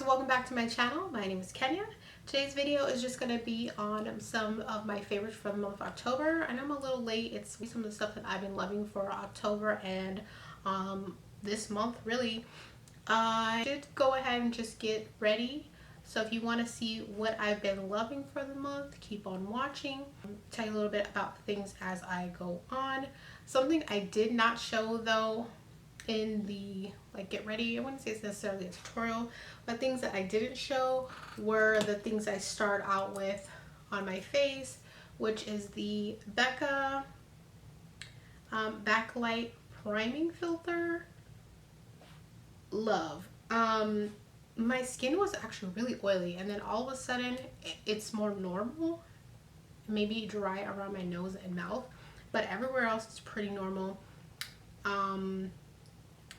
guys, welcome back to my channel. My name is Kenya. Today's video is just going to be on some of my favorites from the month of October. I know I'm a little late. It's some of the stuff that I've been loving for October and this month really. I did go ahead and just get ready. So if you want to see what I've been loving for the month, keep on watching. Tell you a little bit about things as I go on. Something I did not show though in the get ready, I wouldn't say it's necessarily a tutorial, but things that I didn't show were the things I start out with on my face, which is the Becca backlight priming filter. Love. My skin was actually really oily, and then all of a sudden it's more normal, maybe dry around my nose and mouth, but everywhere else it's pretty normal.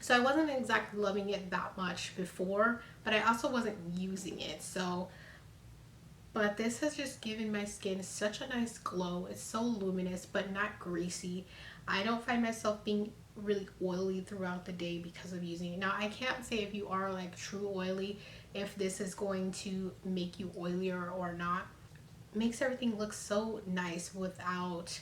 So I wasn't exactly loving it that much before, but I also wasn't using it. But this has just given my skin such a nice glow. It's so luminous, but not greasy. I don't find myself being really oily throughout the day because of using it. Now, I can't say if you are like true oily, if this is going to make you oilier or not. It makes everything look so nice without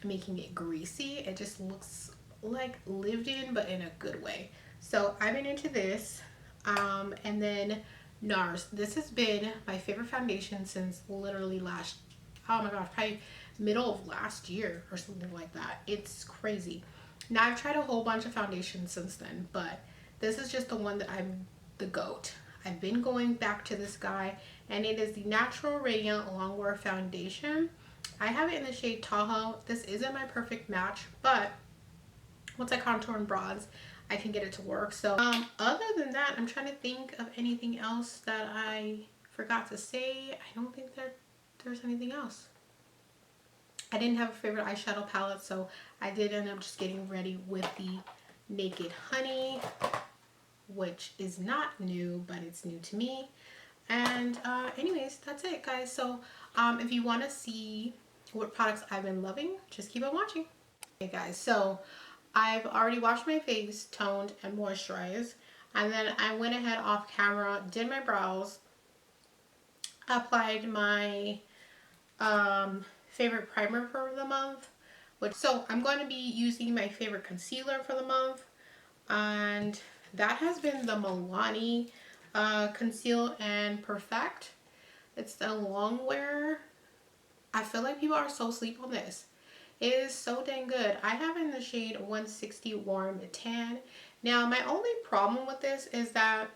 making it greasy. It just looks like lived in, but in a good way. So I've been into this, and then NARS. This has been my favorite foundation since literally oh my gosh, probably middle of last year or something like that. It's crazy. Now I've tried a whole bunch of foundations since then, but this is just the one that I'm the GOAT. I've been going back to this guy, and it is the Natural Radiant Longwear Foundation. I have it in the shade Tahoe. This isn't my perfect match, but once I contour and bronze, I can get it to work. So other than that, I'm trying to think of anything else that I forgot to say. I don't think that there's anything else. I didn't have a favorite eyeshadow palette, so I did end up just getting ready with the Naked Honey, which is not new, but it's new to me. And anyways, that's it, guys. So if you want to see what products I've been loving, just keep on watching. Okay, guys, so I've already washed my face, toned, and moisturized. And then I went ahead off camera, did my brows, applied my favorite primer for the month. So I'm going to be using my favorite concealer for the month. And that has been the Milani Conceal and Perfect. It's the Longwear. I feel like people are so asleep on this. It is so dang good. I have it in the shade 160 Warm Tan. Now, my only problem with this is that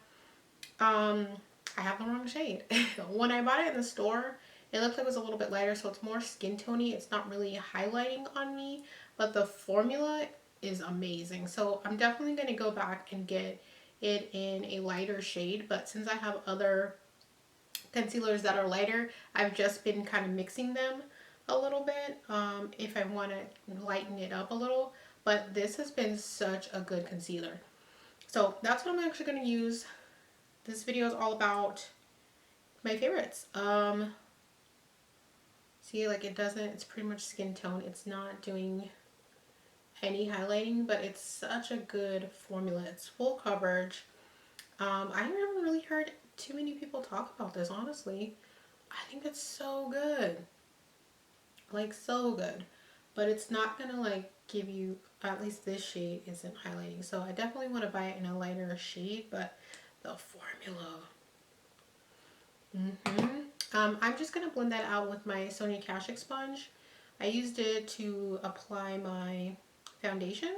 I have the wrong shade. When I bought it in the store, it looked like it was a little bit lighter, so it's more skin tony. It's not really highlighting on me, but the formula is amazing. So I'm definitely going to go back and get it in a lighter shade, but since I have other concealers that are lighter, I've just been kind of mixing them a little bit if I want to lighten it up a little. But this has been such a good concealer, so that's what I'm actually going to use. This video is all about my favorites. See, like it's pretty much skin tone. It's not doing any highlighting, but it's such a good formula. It's full coverage. I haven't really heard too many people talk about this, honestly. I think it's so good. Like, so good. But it's not gonna like give you, at least this shade isn't highlighting. So I definitely want to buy it in a lighter shade, but the formula. I'm just gonna blend that out with my Sonia Kashuk sponge. I used it to apply my foundation,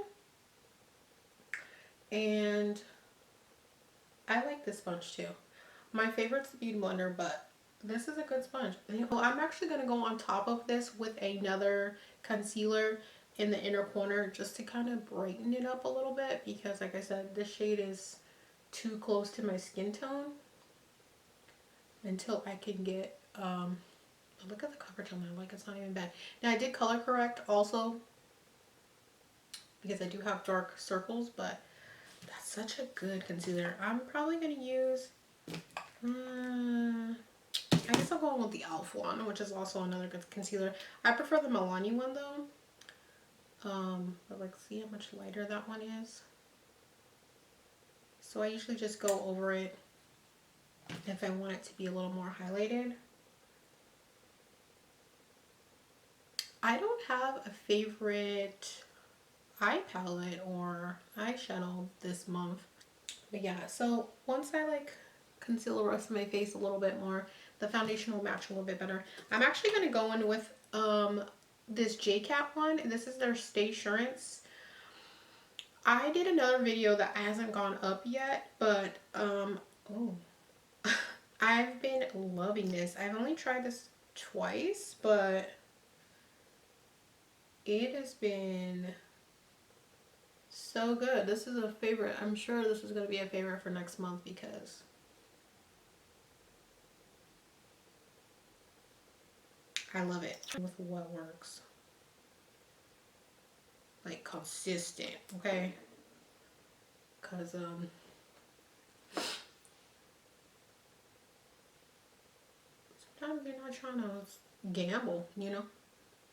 and I like this sponge too. My favorite's the Beauty Blender, but this is a good sponge. I'm actually going to go on top of this with another concealer in the inner corner just to kind of brighten it up a little bit, because like I said, this shade is too close to my skin tone until I can get look at the coverage on that, like it's not even bad. Now I did color correct also because I do have dark circles, but that's such a good concealer. I'm probably going to use I guess I'll go with the e.l.f. one, which is also another good concealer. I prefer the Milani one though. But like, see how much lighter that one is? So I usually just go over it if I want it to be a little more highlighted. I don't have a favorite eye palette or eyeshadow this month. But yeah, so once I like conceal the rest of my face a little bit more, the foundation will match a little bit better. I'm actually going to go in with this JCat one, and this is their Stay Assurance. I did another video that hasn't gone up yet, but oh, I've been loving this. I've only tried this twice, but it has been so good. This is a favorite. I'm sure this is going to be a favorite for next month because I love it. With what works. Like consistent, okay? Because sometimes you're not trying to gamble, you know?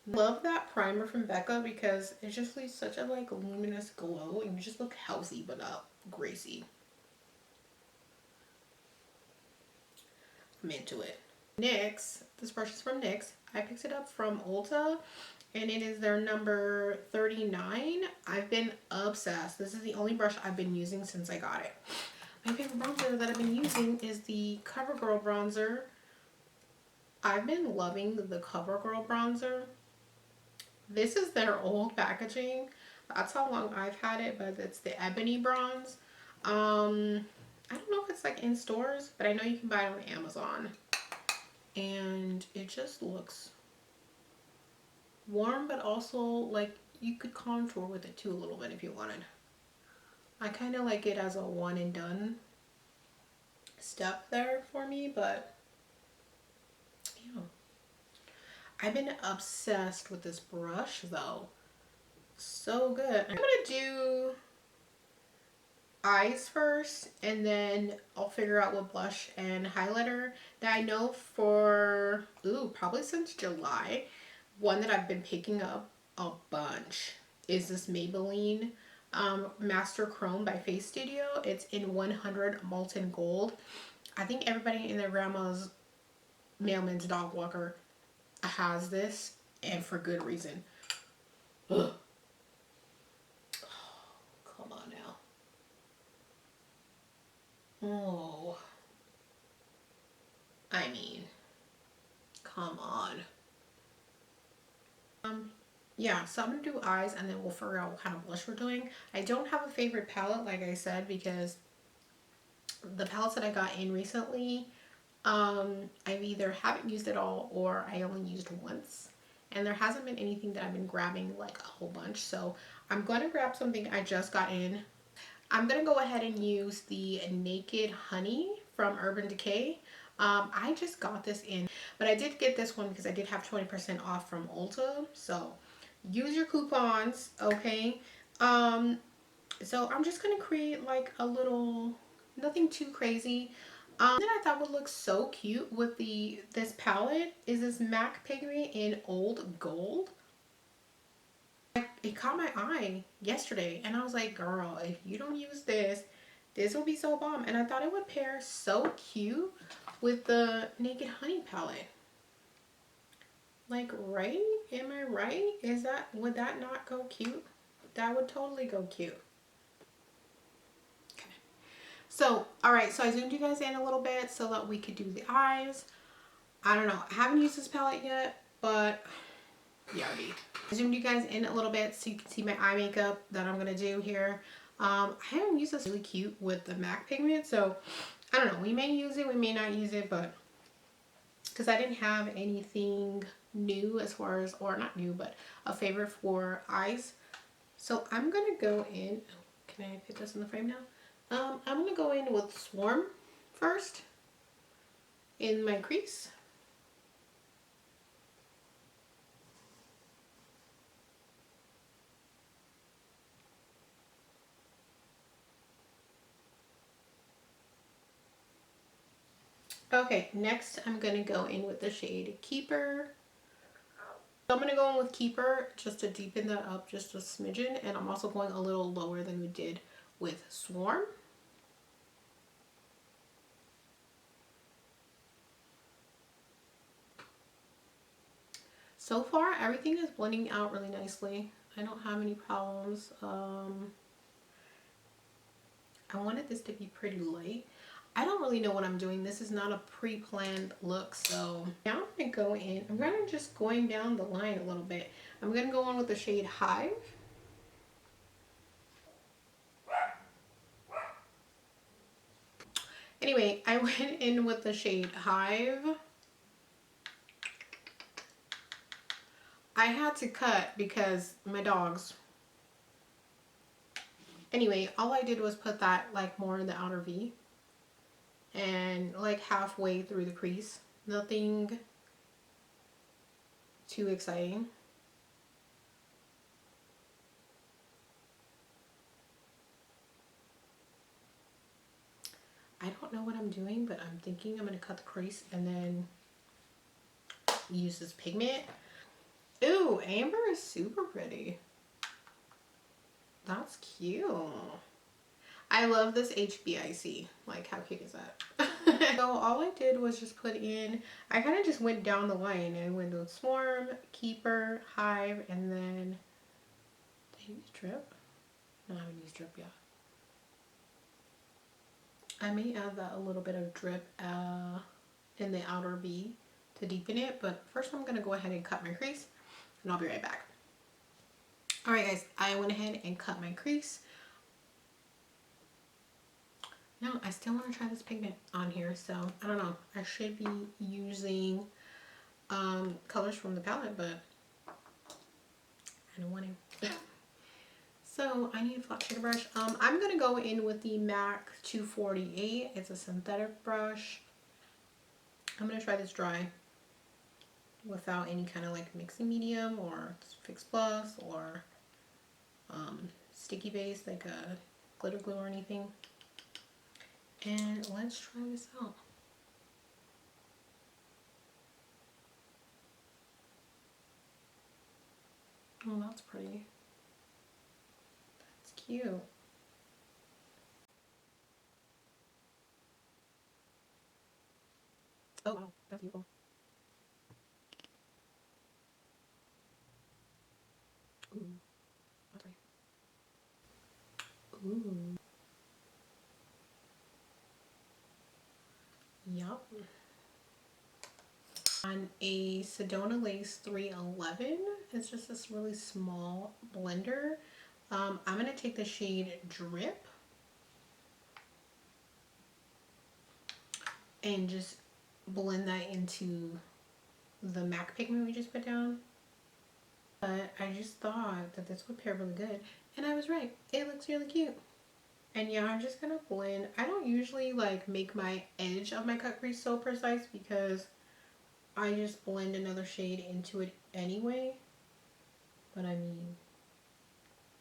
Love that primer from Becca because it just leaves such a like luminous glow and you just look healthy but not greasy. I'm into it. NYX, this brush is from NYX. I picked it up from Ulta and it is their number 39. I've been obsessed. This is the only brush I've been using since I got it. My favorite bronzer that I've been using is the CoverGirl bronzer. I've been loving the CoverGirl bronzer. This is their old packaging. That's how long I've had it, but it's the ebony bronze. I don't know if it's like in stores, but I know you can buy it on Amazon. And it just looks warm, but also like you could contour with it too a little bit if you wanted. I kind of like it as a one and done step there for me, but yeah. I've been obsessed with this brush though. So good. I'm gonna do eyes first and then I'll figure out what blush and highlighter that I know for probably since July. One that I've been picking up a bunch is this Maybelline Master Chrome by Face Studio. It's in 100 Molten Gold. I think everybody in their grandma's mailman's dog walker has this, and for good reason. Ugh. Oh, come on now. Oh, I mean, come on. Yeah, so I'm gonna do eyes and then we'll figure out what kind of blush we're doing. I don't have a favorite palette, like I said, because the palettes that I got in recently, I've either haven't used at all or I only used once. And there hasn't been anything that I've been grabbing like a whole bunch. So I'm going to grab something I just got in. I'm going to go ahead and use the Naked Honey from Urban Decay. I just got this in, but I did get this one because I did have 20% off from Ulta. So use your coupons, okay? So I'm just going to create like a little, nothing too crazy. That I thought would look so cute with this palette is this MAC pigment in Old Gold. It caught my eye yesterday and I was like, girl, if you don't use this, this will be so bomb. And I thought it would pair so cute with the Naked Honey palette. Like, right? Am I right? Would that not go cute? That would totally go cute. Okay. So, alright, so I zoomed you guys in a little bit so that we could do the eyes. I don't know. I haven't used this palette yet, but yardie. I zoomed you guys in a little bit so you can see my eye makeup that I'm going to do here. I haven't used this really cute with the MAC pigment, so I don't know. We may use it, we may not use it, but because I didn't have anything new as far as, or not new, but a favorite for eyes. So I'm going to go in. Can I put this in the frame now? I'm going to go in with Swarm first in my crease. Okay, next I'm going to go in with the shade Keeper. So I'm going to go in with Keeper just to deepen that up just a smidgen, and I'm also going a little lower than we did with Swarm. So far, everything is blending out really nicely. I don't have any problems. I wanted this to be pretty light. I don't really know what I'm doing. This is not a pre-planned look. So now I'm going to go in. I'm going to just going down the line a little bit. I'm going to go in with the shade Hive. Anyway, I went in with the shade Hive. I had to cut because my dogs. Anyway, all I did was put that like more in the outer V and like halfway through the crease. Nothing too exciting. I don't know what I'm doing, but I'm thinking I'm going to cut the crease and then use this pigment. Ooh, amber is super pretty. That's cute. I love this HBIC. Like, how cute is that? So all I did was just put in, I kind of just went down the line. I went with Swarm, Keeper, Hive, and then, did I use Drip? No, I haven't used Drip yet. I may add that a little bit of Drip in the outer V to deepen it, but first I'm going to go ahead and cut my crease, and I'll be right back. Alright guys, I went ahead and cut my crease. No, I still want to try this pigment on here, so I don't know. I should be using colors from the palette, but I don't want to. So I need a flat shader brush. I'm going to go in with the MAC 248. It's a synthetic brush. I'm going to try this dry without any kind of like mixing medium or Fix Plus or sticky base like a glitter glue or anything. And let's try this out. Oh, that's pretty. That's cute. Oh wow, that's beautiful. Ooh, that's right. Ooh. Yup. On a Sedona Lace 311, it's just this really small blender. I'm going to take the shade Drip and just blend that into the MAC pigment we just put down. But I just thought that this would pair really good. And I was right. It looks really cute. And yeah, I'm just going to blend. I don't usually like make my edge of my cut crease so precise because I just blend another shade into it anyway. But I mean,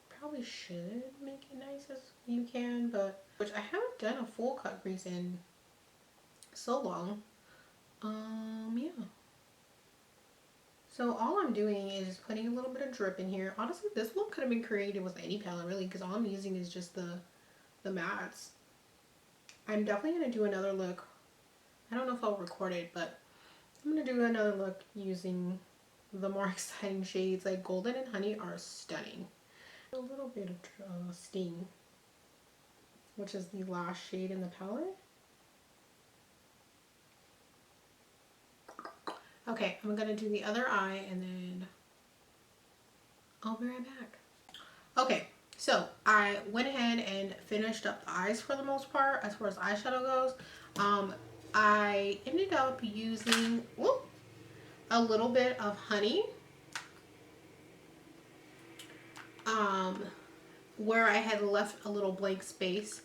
probably should make it nice as you can, but which I haven't done a full cut crease in so long. Yeah. So all I'm doing is putting a little bit of drip in here. Honestly, this look could have been created with any palette really, because all I'm using is just the mattes. I'm definitely going to do another look. I don't know if I'll record it, but I'm going to do another look using the more exciting shades. Like Golden and Honey are stunning. A little bit of Sting, which is the last shade in the palette. Okay, I'm going to do the other eye and then I'll be right back. Okay, so I went ahead and finished up the eyes for the most part as far as eyeshadow goes. I ended up using a little bit of honey where I had left a little blank space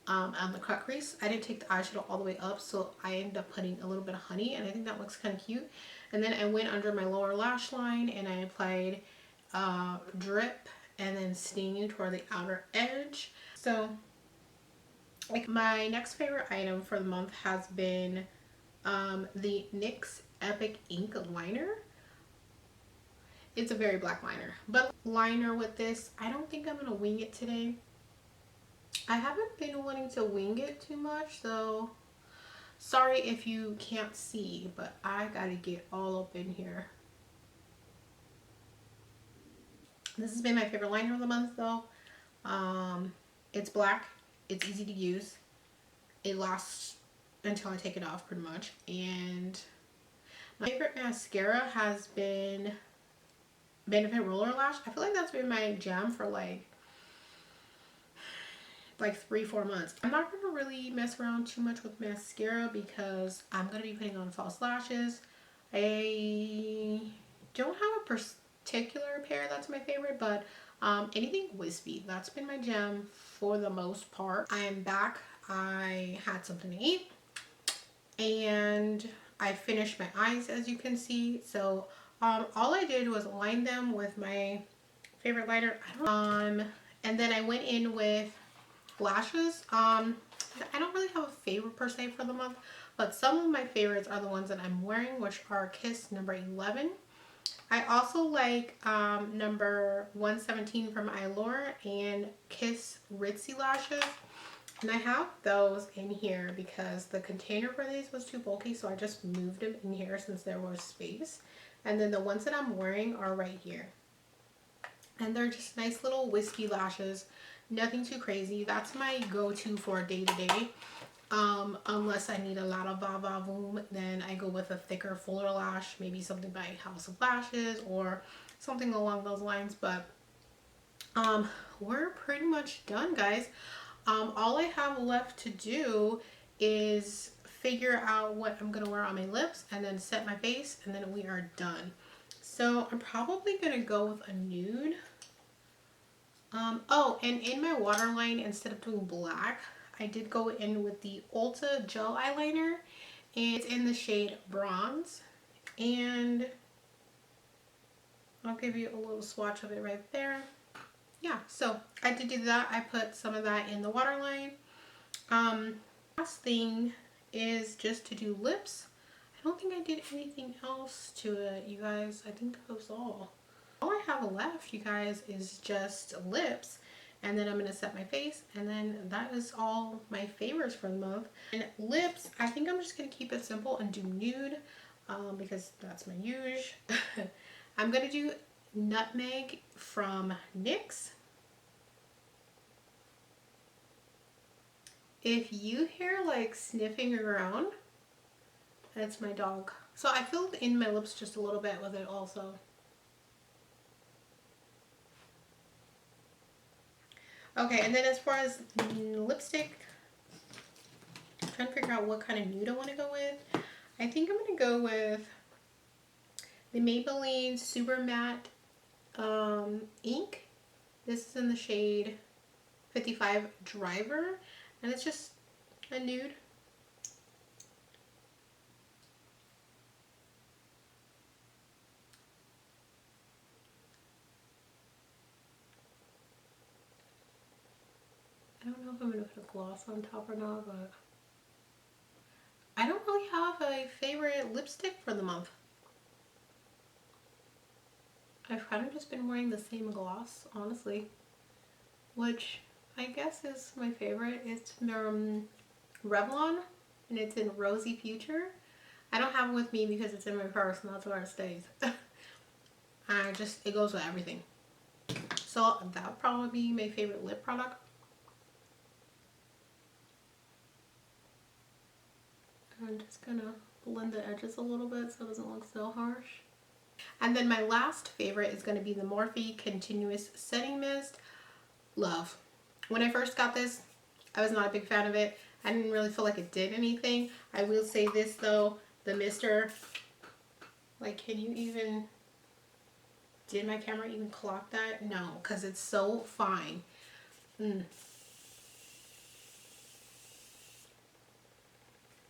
on the cut crease. I didn't take the eyeshadow all the way up, so I ended up putting a little bit of honey, and I think that looks kind of cute. And then I went under my lower lash line and I applied Drip and then Sting toward the outer edge. So like my next favorite item for the month has been the NYX Epic Ink Liner. It's a very black liner, but liner with this, I don't think I'm gonna wing it today. I haven't been wanting to wing it too much, so sorry if you can't see, but I gotta get all up in here. This has been my favorite liner of the month though. It's black. It's easy to use. It lasts until I take it off pretty much. And my favorite mascara has been Benefit Roller Lash. I feel like that's been my jam for like 3-4 months. I'm not going to really mess around too much with mascara because I'm going to be putting on false lashes. I don't have a particular pair that's my favorite, but anything wispy, that's been my jam for the most part. I am back. I had something to eat and I finished my eyes, as you can see. So all I did was line them with my favorite liner. And then I went in with lashes. I don't really have a favorite per se for the month, but some of my favorites are the ones that I'm wearing, which are Kiss number 11. I also like number 117 from Allure and Kiss Ritzy lashes. And I have those in here because the container for these was too bulky, so I just moved them in here since there was space. And then the ones that I'm wearing are right here. And they're just nice little wispy lashes. Nothing too crazy. That's my go-to for day-to-day. Unless I need a lot of va-va-voom, then I go with a thicker, fuller lash. Maybe something by House of Lashes or something along those lines. But we're pretty much done, guys. All I have left to do is figure out what I'm going to wear on my lips and then set my face, and then we are done. So I'm probably going to go with a nude. Oh, and in my waterline, instead of doing black, I did go in with the Ulta gel eyeliner, and it's in the shade Bronze. And I'll give you a little swatch of it right there. Yeah, so I did do that. I put some of that in the waterline. Last thing is just to do lips. I don't think I did anything else to it, you guys. I think that was all. All I have left, you guys, is just lips. And then I'm going to set my face. And then that is all my favorites for the month. And lips, I think I'm just going to keep it simple and do nude. Because that's my usual. I'm going to do Nutmeg from NYX. If you hear like sniffing around, that's my dog. So I filled in my lips just a little bit with it also. Okay, and then as far as lipstick, I'm trying to figure out what kind of nude I want to go with. I think I'm going to go with the Maybelline Super Matte ink. This is in the shade 55 Driver, and it's just a nude. I don't know if I'm going to put a gloss on top or not, but I don't really have a favorite lipstick for the month. I've kind of just been wearing the same gloss, honestly, which I guess is my favorite. It's from Revlon, and it's in Rosy Future. I don't have it with me because it's in my purse, and that's where it stays. It goes with everything. So that would probably be my favorite lip product. I'm just gonna blend the edges a little bit so it doesn't look so harsh. And then my last favorite is going to be the Morphe Continuous Setting Mist. Love. When I first got this, I was not a big fan of it. I didn't really feel like it did anything. I will say this though, the mister, like, can you even, did my camera even clock that? No, because it's so fine.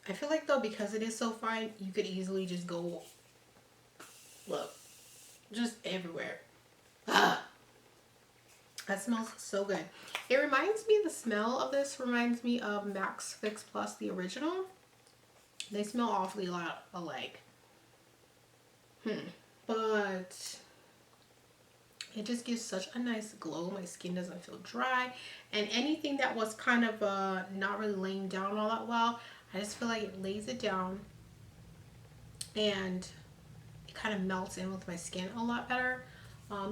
I feel like though, because it is so fine, you could easily just go, look, just everywhere. Ah, that smells so good. It reminds me, the smell of this reminds me of Max Fix Plus, the original. They smell awfully a lot alike. But it just gives such a nice glow. My skin doesn't feel dry. And anything that was kind of not really laying down all that well, I just feel like it lays it down. And it kind of melts in with my skin a lot better.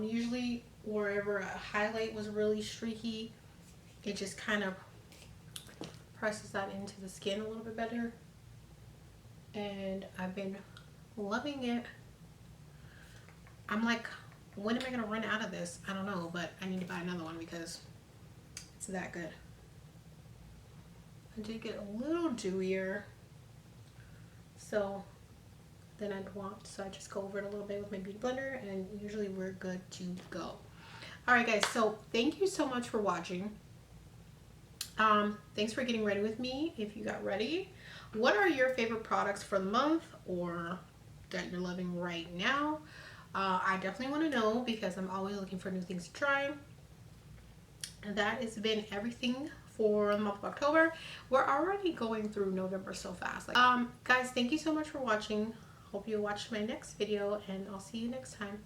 Usually wherever a highlight was really streaky, it just kind of presses that into the skin a little bit better. And I've been loving it. I'm like, when am I gonna run out of this? I don't know, but I need to buy another one because it's that good. I did get a little dewier, so then I'd want, so I just go over it a little bit with my beauty blender, and usually we're good to go. All right, guys, so thank you so much for watching. Thanks for getting ready with me. If you got ready, what are your favorite products for the month or that you're loving right now? I definitely want to know because I'm always looking for new things to try. And that has been everything for the month of October. We're already going through November so fast. Guys, thank you so much for watching. Hope you watch my next video, and I'll see you next time.